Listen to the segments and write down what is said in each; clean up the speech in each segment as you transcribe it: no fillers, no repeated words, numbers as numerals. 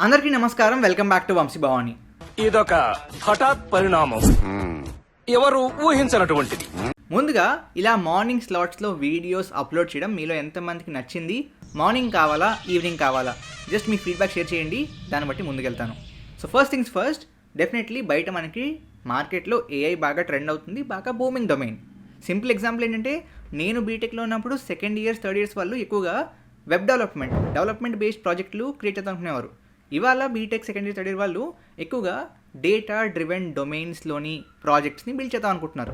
అందరికీ నమస్కారం. Welcome back to Vamshi Bhavani. ఇదొక హఠాత్ పరిణామం, ఎవరు ఊహించినటువంటిది. ముందుగా ఇలా మార్నింగ్ స్లాట్స్లో వీడియోస్ అప్లోడ్ చేయడం మీలో ఎంతమందికి నచ్చింది? మార్నింగ్ కావాలా, ఈవినింగ్ కావాలా? జస్ట్ మీ ఫీడ్బ్యాక్ షేర్ చేయండి, దాన్ని బట్టి ముందుకెళ్తాను. So first things first, definitely బయట మనకి మార్కెట్లో ఏఐ బాగా ట్రెండ్ అవుతుంది, బాగా బూమింగ్ డొమైన్. సింపుల్ ఎగ్జాంపుల్ ఏంటంటే, నేను బీటెక్లో ఉన్నప్పుడు సెకండ్ ఇయర్స్ థర్డ్ ఇయర్స్ వాళ్ళు ఎక్కువగా వెబ్ డెవలప్మెంట్ బేస్డ్ ప్రాజెక్టులు క్రియేట్ చేద్దాం అనుకునేవారు. ఇవాళ B Tech second year third year వాళ్ళు ఎక్కువగా డేటా డ్రివెన్ డొమైన్స్లోని ప్రాజెక్ట్స్ని బిల్డ్ చేద్దాం అనుకుంటున్నారు.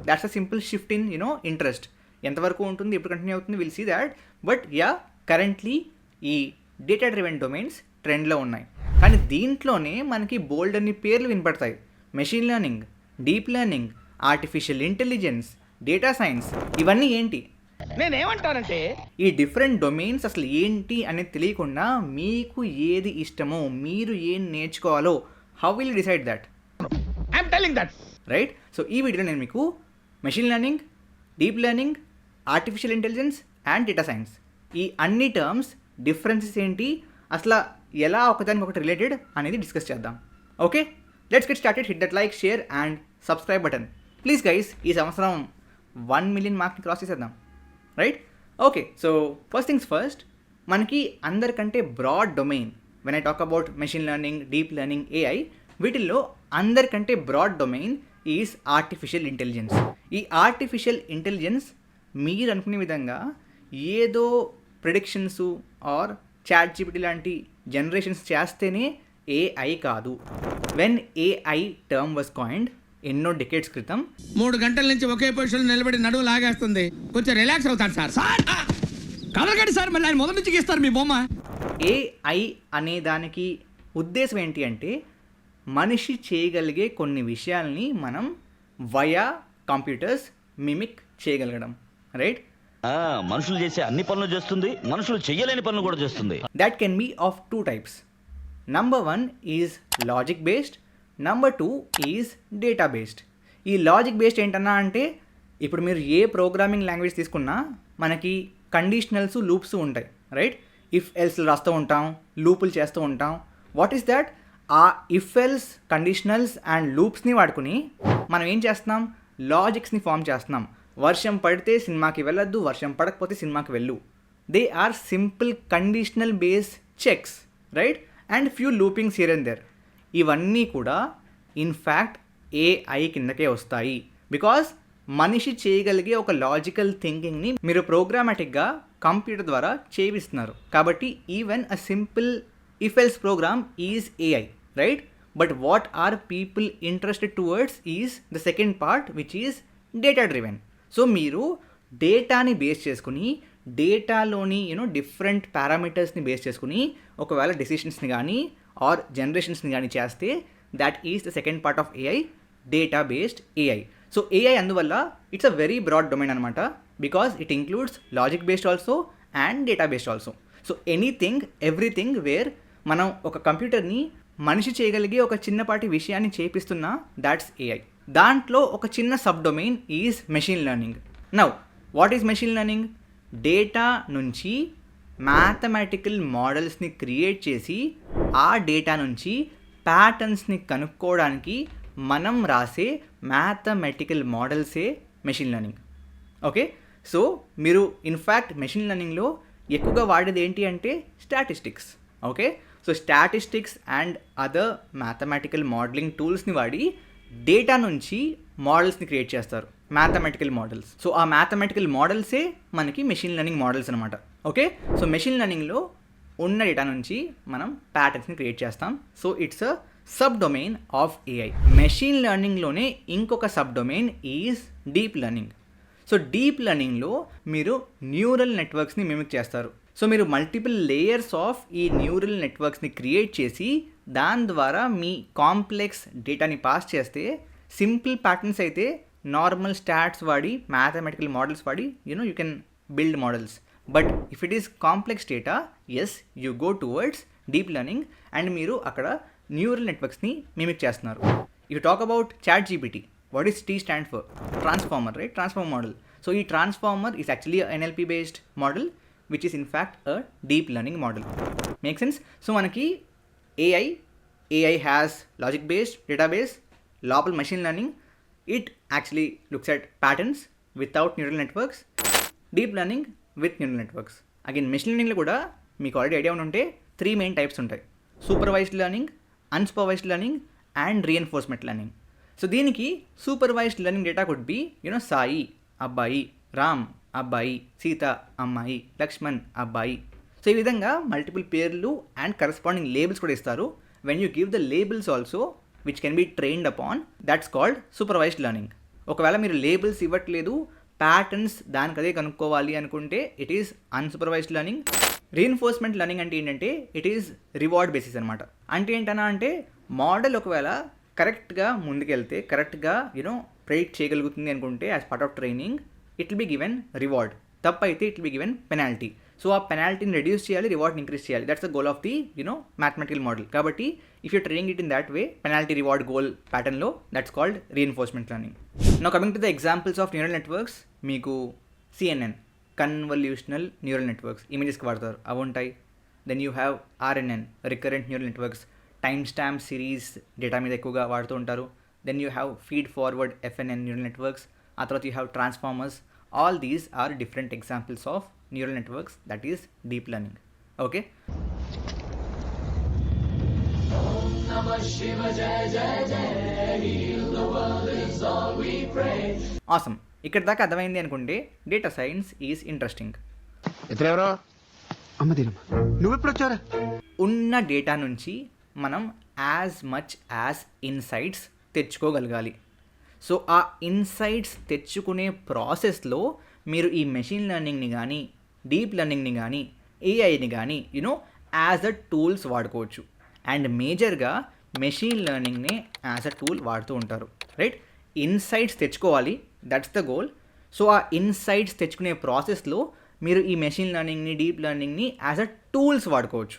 That's a simple shift in interest. ఎంతవరకు ఉంటుంది, ఎప్పుడు కంటిన్యూ అవుతుంది, will see that. But currently ఈ డేటా డ్రివెన్ డొమైన్స్ ట్రెండ్లో ఉన్నాయి. కానీ దీంట్లోనే మనకి బోల్డ్ అన్ని పేర్లు వినపడతాయి. Machine learning, deep learning, artificial intelligence, data science, ఇవన్నీ ఏంటి? నేనేమంటానంటే, ఈ డిఫరెంట్ డొమైన్స్ అసలు ఏంటి అనేది తెలియకుండా మీకు ఏది ఇష్టమో, మీరు ఏం నేర్చుకోవాలో, how will decide that? I'm telling that, right? So ఈ వీడియోలో నేను మీకు machine learning, deep learning, artificial intelligence and data science, ఈ అన్ని టర్మ్స్ డిఫరెన్సెస్ ఏంటి, అసలు ఎలా ఒకదానికి ఒకటి రిలేటెడ్ అనేది డిస్కస్ చేద్దాం. Okay, let's get started. Hit that like, share and subscribe button please guys. ఈ సంవత్సరం 1 మిలియన్ మార్క్ని క్రాస్ చేసేద్దాం, right? Okay, so first things first, మనకి అందరికంటే broad domain, when I talk about machine learning, deep learning, AI, వీటిల్లో అందరికంటే broad domain is artificial intelligence. ఈ artificial intelligence మీరు అనుకునే విధంగా ఏదో ప్రిడిక్షన్స్ ఆర్ చాట్ జీపీటీ లాంటి జనరేషన్స్ చేస్తేనే ఏఐ కాదు. When AI term was coined ఎన్నో డెకేడ్స్ క్రితం, 3 గంటల నుంచి ఒకే పొజిషన్ నిలబడి నడువు లాగేస్తుంది, కొంచెం రిలాక్స్ అవుతాను సార్. కదలకండి సార్, మళ్ళీ ఆయన మొదటి నుంచి గీస్తారు మీ బొమ్మ. ఏఐ అనే దానికి ఉద్దేశం ఏంటి అంటే, మనిషి చేయగలిగే కొన్ని విషయాల్ని మనం వయా కంప్యూటర్స్ మిమిక్ చేయగలగడం, రైట్? మనుషులు చేసే అన్ని పనులు చేస్తుంది, మనుషులు చేయలేని పనులు కూడా చేస్తుంది. That can be of 2 types. Number 1 is logic based, number 2 is data based. ఈ లాజిక్ బేస్డ్ ఏంటన్నా అంటే, ఇప్పుడు మీరు ఏ ప్రోగ్రామింగ్ లాంగ్వేజ్ తీసుకున్నా మనకి కండిషనల్స్, లూప్స్ ఉంటాయి, రైట్? ఇఫ్ ఎల్స్ రాస్తూ ఉంటాం, లూపులు చేస్తూ ఉంటాం. What is that? ఆ ఇఫ్ ఎల్స్, కండిషనల్స్ అండ్ లూప్స్ని వాడుకుని మనం ఏం చేస్తున్నాం? లాజిక్స్ని ఫామ్ చేస్తున్నాం. వర్షం పడితే సినిమాకి వెళ్ళొద్దు, వర్షం పడకపోతే సినిమాకి వెళ్ళు. They are simple conditional base checks, right? And few loopings here and there. ఇవన్నీ కూడా ఇన్ఫ్యాక్ట్ ఏఐ కిందకే వస్తాయి. బికాస్ మనిషి చేయగలిగే ఒక లాజికల్ థింకింగ్ని మీరు ప్రోగ్రామాటిక్గా కంప్యూటర్ ద్వారా చేయిస్తున్నారు. కాబట్టి even a simple if else program is AI, right? But what are people interested towards is the second part, which is data driven. So మీరు డేటాని బేస్ చేసుకుని, డేటాలోని డిఫరెంట్ పారామీటర్స్ని బేస్ చేసుకుని ఒకవేళ డెసిషన్స్ని కానీ ఆర్ జనరేషన్స్ని కానీ చేస్తే, that is the second part of AI, data based AI. So AI అందువల్ల it's a very broad domain అనమాట, because it includes logic based also and data based also. So anything, everything where మనం ఒక కంప్యూటర్ని మనిషి చేయగలిగే ఒక చిన్నపాటి విషయాన్ని చేపిస్తున్నా, that's AI. దాంట్లో ఒక చిన్న sub domain is machine learning. Now what is machine learning? Data నుంచి మ్యాథమెటికల్ మోడల్స్ని క్రియేట్ చేసి ఆ డేటా నుంచి ప్యాటర్న్స్ని కనుక్కోవడానికి మనం రాసే మ్యాథమెటికల్ మోడల్సే మెషిన్ లెర్నింగ్. ఓకే, సో మీరు ఇన్ఫ్యాక్ట్ మెషిన్ లెర్నింగ్లో ఎక్కువగా వాడేది ఏంటి అంటే statistics. Okay, so statistics and other mathematical modelling టూల్స్ని వాడి డేటా నుంచి మోడల్స్ని క్రియేట్ చేస్తారు, మ్యాథమెటికల్ మోడల్స్. సో ఆ మ్యాథమెటికల్ మోడల్సే మనకి మెషిన్ లెర్నింగ్ మోడల్స్ అనమాట. ఓకే, సో మెషిన్ లెర్నింగ్లో ఉన్న డేటా నుంచి మనం ప్యాటర్న్స్ని క్రియేట్ చేస్తాం. So it's a sub domain of AI. Machine లెర్నింగ్లోనే ఇంకొక sub domain is deep learning. So deep లెర్నింగ్లో మీరు న్యూరల్ నెట్వర్క్స్ని మిమిక్ చేస్తారు. సో మీరు మల్టిపుల్ లేయర్స్ ఆఫ్ ఈ న్యూరల్ నెట్వర్క్స్ని క్రియేట్ చేసి దాని ద్వారా మీ కాంప్లెక్స్ డేటాని పాస్ చేస్తే, సింపుల్ ప్యాటర్న్స్ అయితే నార్మల్ స్టాట్స్ వాడి, మ్యాథమెటికల్ మోడల్స్ వాడి you can build models. But if it is complex data, yes, you go towards deep learning and మీరు అక్కడ న్యూరల్ నెట్వర్క్స్ని మిమిక్ చేస్తున్నారు. If you talk about ChatGPT, what is T stand for? Transformer, right? Transformer model. So e transformer is actually an NLP based model which is in fact a deep learning model. Make sense? So manaki AI has logic based database, లోపల machine learning, it actually looks at patterns without neural networks, deep learning with neural networks. Again machine లెర్నింగ్లో కూడా మీకు already idea ఉంటే 3 main types ఉంటాయి: supervised learning, unsupervised learning and reinforcement learning. So దీనికి supervised learning data could be Sai అబ్బాయి, రామ్ అబ్బాయి, సీత అమ్మాయి, లక్ష్మణ్ అబ్బాయి. సో ఈ విధంగా మల్టిపుల్ పేర్లు అండ్ కరస్పాండింగ్ లేబుల్స్ కూడా ఇస్తారు. When you give the labels also which can be trained upon, that's called supervised learning. ఒకవేళ మీరు లేబుల్స్ ఇవ్వట్లేదు, ప్యాటర్న్స్ దానికదే కనుక్కోవాలి అనుకుంటే it is unsupervised learning. Reinforcement learning అంటే ఏంటంటే ఇట్ ఈస్ రివార్డ్ బేసిస్ అనమాట. అంటే ఏంటన్నా అంటే మోడల్ ఒకవేళ కరెక్ట్గా ముందుకెళ్తే, కరెక్ట్గా ప్రెడిక్ట్ చేయగలుగుతుంది అనుకుంటే as part of training it will be given reward. తప్పైతే it will be given penalty. So ఆ పెనాల్టీని రెడ్యూస్ చేయాలి, రివార్డ్ని ఇంక్రీజ్ చేయాలి. That's the goal of the mathematical model. కాబట్టి if you training it in that way, penalty reward goal ప్యాటర్న్లో, that's called reinforcement learning. Now coming to the examples of neural networks, మీకు CNN convolutional neural networks ఇమేజెస్కి వాడతారు, అవి ఉంటాయి. Then you have RNN recurrent neural networks, time stamp series data మీద ఎక్కువగా వాడుతూ ఉంటారు. Then you have feed forward FNN neural networks. ఆ తర్వాత you have transformers. All these are different examples of neural networks, that is deep learning. Okay, awesome. ఇక్కడ దాకా అర్థమైంది అనుకుంటే డేటా సైన్స్ ఈజ్ ఇంట్రెస్టింగ్. ఇతరెవరో అమ్మ దీనమ్మ, నువ్వెప్పుడు వచ్చారా? ఉన్న డేటా నుంచి మనం యాజ్ మచ్ యాజ్ ఇన్సైట్స్ తెచ్చుకోగలగాలి. సో ఆ ఇన్సైట్స్ తెచ్చుకునే ప్రాసెస్లో మీరు ఈ మెషిన్ లెర్నింగ్ని కానీ, డీప్ లెర్నింగ్ని కానీ, ఏఐని కానీ యాజ్ అ టూల్స్ వాడుకోవచ్చు. అండ్ మేజర్గా మెషిన్ లెర్నింగ్ని యాజ్ అ టూల్ వాడుతూ ఉంటారు, రైట్? ఇన్సైట్స్ తెచ్చుకోవాలి, దట్స్ ద గోల్. సో ఆ ఇన్సైట్స్ తెచ్చుకునే ప్రాసెస్లో మీరు ఈ మెషిన్ లెర్నింగ్ని, డీప్ లెర్నింగ్ని యాజ్ అ టూల్స్ వాడుకోవచ్చు.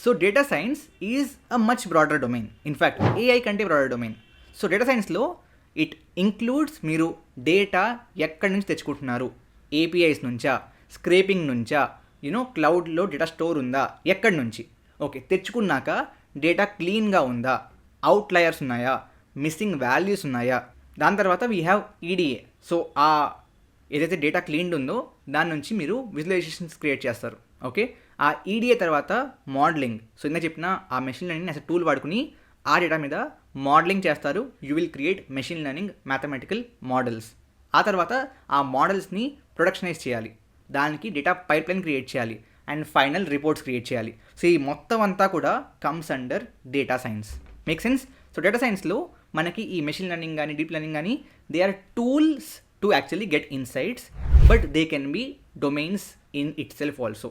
So data science is a much broader domain. In fact AI కంటే బ్రాడర్ డొమైన్. సో డేటా సైన్స్లో ఇట్ ఇంక్లూడ్స్ మీరు డేటా ఎక్కడి నుంచి తెచ్చుకుంటున్నారు, APIs నుంచా, స్క్రేపింగ్ నుంచా, క్లౌడ్లో డేటా స్టోర్ ఉందా, ఎక్కడి నుంచి. ఓకే, తెచ్చుకున్నాక డేటా క్లీన్గా ఉందా, అవుట్లయర్స్ ఉన్నాయా, మిస్సింగ్ వాల్యూస్ ఉన్నాయా. దాని తర్వాత వీ హ్యావ్ EDA. సో ఆ ఏదైతే డేటా క్లీన్డ్ ఉందో దాని నుంచి మీరు విజువలైజేషన్స్ క్రియేట్ చేస్తారు. ఓకే, ఆ EDA తర్వాత మోడలింగ్. సో ఇందా చెప్పిన ఆ machine learning as a tool వాడుకుని ఆ డేటా మీద మోడలింగ్ చేస్తారు. You will create machine learning mathematical models. ఆ తర్వాత ఆ మోడల్స్ని ప్రొడక్షనైజ్ చేయాలి, దానికి డేటా పైప్లైన్ క్రియేట్ చేయాలి, అండ్ ఫైనల్ రిపోర్ట్స్ క్రియేట్ చేయాలి. సో ఈ మొత్తం అంతా కూడా comes under data science. Make sense? So data సైన్స్లో మనకి ఈ మెషిన్ లెర్నింగ్ కానీ, డీప్ లెర్నింగ్ కానీ, they are tools to actually get insights, but they can be domains in itself also.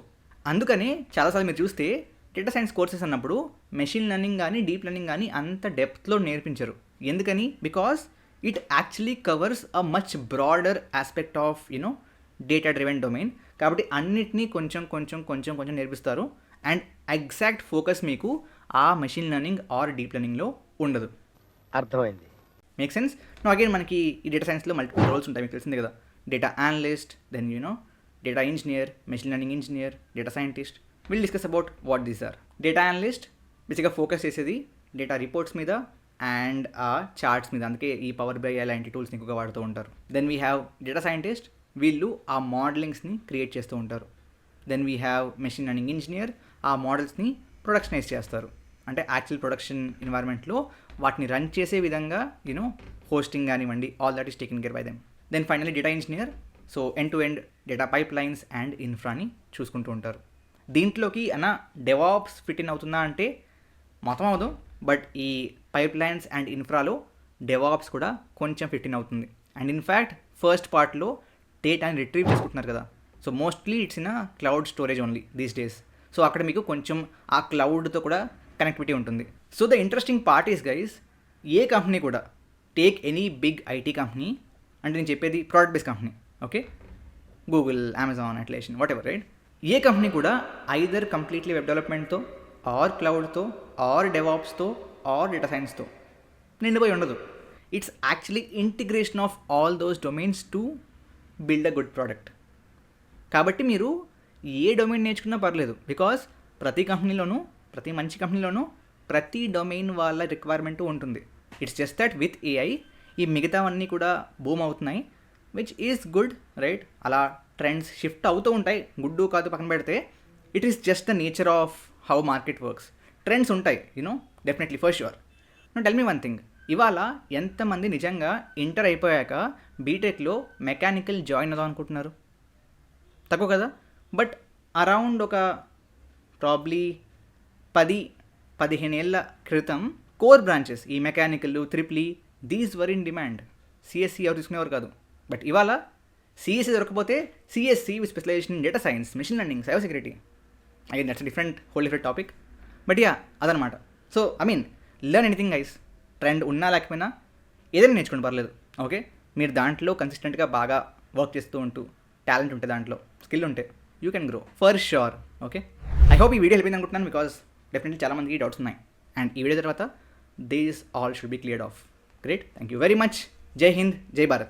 అందుకనే చాలాసార్లు మీరు చూస్తే డేటా సైన్స్ కోర్సెస్ అన్నప్పుడు మెషిన్ లెర్నింగ్ కానీ, డీప్ లెర్నింగ్ కానీ అంత డెప్త్లో నేర్పించరు. ఎందుకని? Because it actually covers a much broader aspect of data driven domain. కాబట్టి అన్నిటినీ కొంచెం కొంచెం కొంచెం కొంచెం నేర్పిస్తారు, అండ్ ఎగ్జాక్ట్ ఫోకస్ మీకు ఆ మెషిన్ లెర్నింగ్ ఆర్ డీప్ లెర్నింగ్లో ఉండదు. అర్థమైంది. Make sense? నో అగైన్ మనకి ఈ డేటా సైన్స్లో మల్టిపుల్ రోల్స్ ఉంటాయి, మీకు తెలిసిందే కదా. Data analyst, then data engineer, machine learning engineer, data scientist. Will discuss about what these are. Data analyst బేసిక్గా ఫోకస్ చేసేది డేటా రిపోర్ట్స్ మీద అండ్ ఆ చార్ట్స్ మీద, అందుకే ఈ పవర్ BI లాంటి టూల్స్ని ఎక్కువగా వాడుతూ ఉంటారు. Then we have data scientist, వీళ్ళు ఆ మోడలింగ్స్ని క్రియేట్ చేస్తూ ఉంటారు. Then we have machine learning engineer, ఆ మోడల్స్ని ప్రొడక్షనైజ్ చేస్తారు, అంటే యాక్చువల్ ప్రొడక్షన్ ఎన్వైర్న్మెంట్లో వాటిని రన్ చేసే విధంగా హోస్టింగ్ కానివ్వండి, all that is taken care by them. Then finally data engineer, so end to end data pipelines and ఇన్ఫ్రాని చూసుకుంటూ ఉంటారు. దీంట్లోకి డెవాప్స్ ఫిట్ ఇన్ అవుతుందా అంటే మొత్తం అవదు, బట్ ఈ పైప్ లైన్స్ అండ్ ఇన్ఫ్రాలో డెవాప్స్ కూడా కొంచెం ఫిట్ ఇన్ అవుతుంది. అండ్ ఇన్ఫ్యాక్ట్ ఫస్ట్ పార్ట్లో డేటాని రిట్రీవ్ చేసుకుంటున్నారు కదా, so mostly it's in cloud storage only these days. So అక్కడ మీకు కొంచెం ఆ క్లౌడ్తో కూడా కనెక్టివిటీ ఉంటుంది. So the interesting part is guys, ఏ కంపెనీ కూడా, take any big IT company, అంటే నేను చెప్పేది product based company, okay, Google, Amazon, Atlassian, whatever, right? ఏ కంపెనీ కూడా ఐదర్ కంప్లీట్లీ వెబ్ డెవలప్మెంట్తో ఆర్ క్లౌడ్తో ఆర్ డెవాప్స్తో ఆర్ డేటా సైన్స్తో నిండిపోయి ఉండదు. It's actually integration of all those domains to build a good product. కాబట్టి మీరు ఏ డొమైన్ నేర్చుకున్నా పర్లేదు, బికాస్ ప్రతి కంపెనీలోనూ, ప్రతి మంచి కంపెనీలోనూ ప్రతి డొమైన్ వాళ్ళ రిక్వైర్మెంట్ ఉంటుంది. It's just that with AI ఈ మిగతావన్నీ కూడా బూమ్ అవుతున్నాయి, విచ్ ఈజ్ గుడ్, రైట్? అలా ట్రెండ్స్ షిఫ్ట్ అవుతూ ఉంటాయి, గుడ్డు కాదు పక్కన పెడితే. It is just the nature of how market works. Trends ఉంటాయి, definitely, for sure. Tell me one thing, ఇవాళ ఎంతమంది నిజంగా ఇంటర్ అయిపోయాక బీటెక్లో మెకానికల్ జాయిన్ అవుదాం అనుకుంటున్నారు? తక్కువ కదా. బట్ అరౌండ్ ఒక ప్రాబ్లీ 10-15 ఏళ్ళ క్రితం కోర్ బ్రాంచెస్, ఈ mechanical, triple E, these were in demand. CSE ఎవరు తీసుకునేవారు కాదు. బట్ ఇవాళ సిఎస్సి దొరకపోతే CSE with specialization in data science, machine learning, cyber security. Again that's whole different topic. But yeah, అదనమాట. So learn anything guys. Trend ఉన్నా లేకపోయినా ఏదైనా నేర్చుకోండి, పర్లేదు. ఓకే, మీరు దాంట్లో కన్సిస్టెంట్గా బాగా వర్క్ చేస్తూ ఉంటూ, టాలెంట్ ఉంటే, దాంట్లో స్కిల్ ఉంటే, you can grow for sure. Okay, I hope ఈ వీడియో హెల్ప్ అయింది అనుకుంటున్నాను, బికాస్ డెఫినెట్లీ చాలామందికి డౌట్స్ ఉన్నాయి. అండ్ ఈ వీడియో తర్వాత these all should be cleared of. Great, thank you very much. జై హింద్, జై భారత్.